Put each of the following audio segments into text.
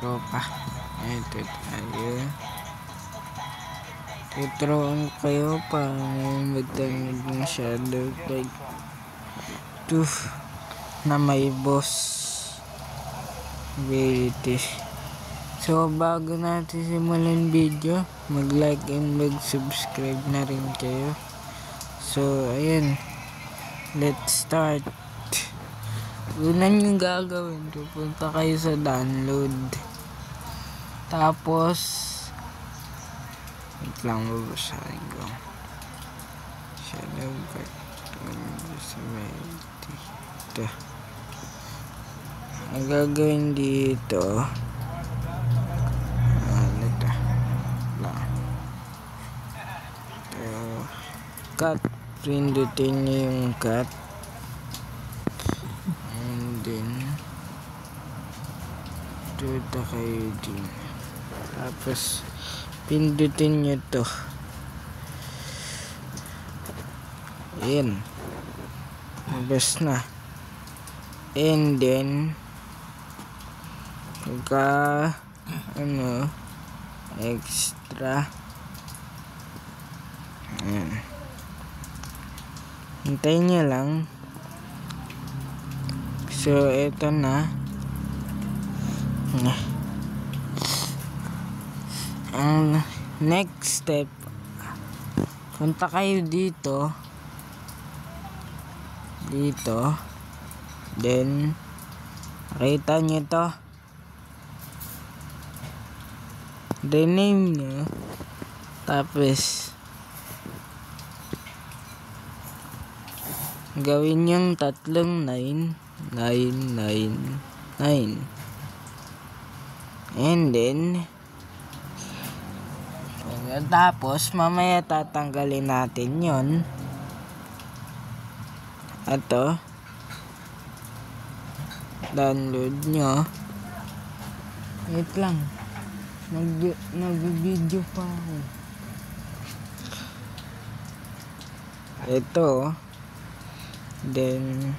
tropa. Ito tayo. Tuturuan kayo para magtangid ng shadow fight 2 na may boss abilities. So bago natin simulan video, mag-like and mag-subscribe na rin kayo. So ayun, let's start. Una nyo gagawin, pupunta kayo sa download. Tapos wait lang, babasahin ko. Shadow fight ito. Ang gagawin dito, cut, pindutin nyo yung cut, and then tuta kayo din, tapos pindutin nyo to, ayan, labas na, and then extra, ayan. Hintayin nyo lang. So, ito na. Ang next step, punta kayo dito. Then, makita nyo to. Rename nyo. Tapos, gawin yung 3 9 and then tapos mamaya tatanggalin natin yon. Ito, download nyo. Wait lang, nag-video pa ako. Ito, then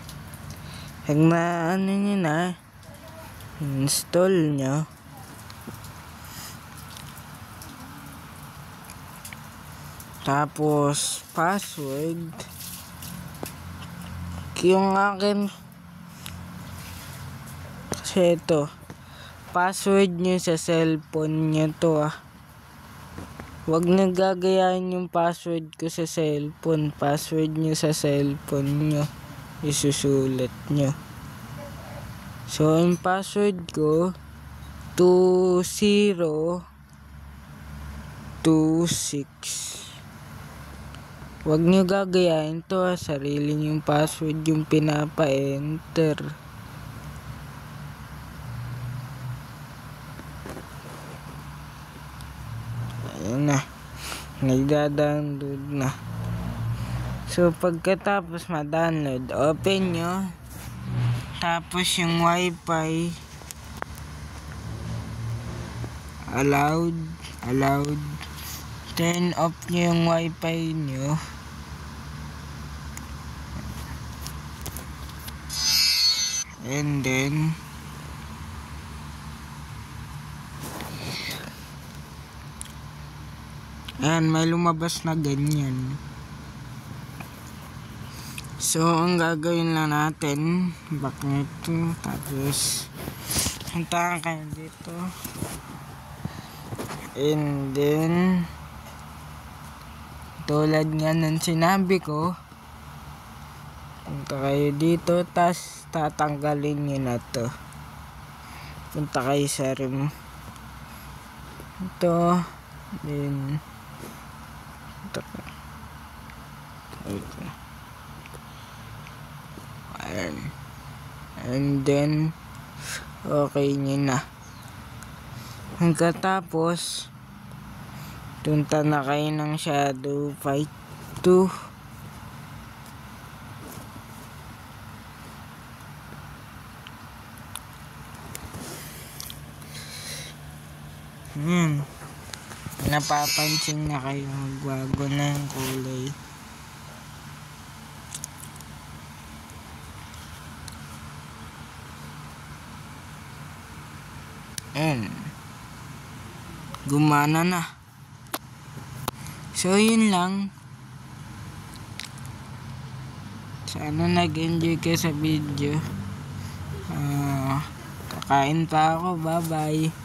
pag nyo na, install nyo. Tapos password, yung akin kasi ito, password nyo sa cellphone nyo to. Huwag nyo gagayahin yung password ko sa cellphone. Password nyo sa cellphone nyo, isusulat nyo. So, yung password ko 2026. Huwag nyo gagayahin to, sarili yung password yung pinapa-enter. Ayan na, nagda-download na. So, pagkatapos ma-download, open nyo. Tapos yung wifi, allowed. Turn off nyo yung wifi nyo. And then, ayan, may lumabas na ganyan. So, ang gagawin lang natin, back nito, tapos punta kayo dito, and then tulad nga ng sinabi ko, punta kayo dito, tas tatanggalin nyo na to. Punta kayo sa room ito, then and then okay nyo na. Pagkatapos punta na kayo ng Shadow Fight 2. Napapansin na kayo, magbago na yung kulay. Ayan. Gumana na. So, yun lang. Sana nag-enjoy ka sa video. Kakain pa ako. Bye-bye.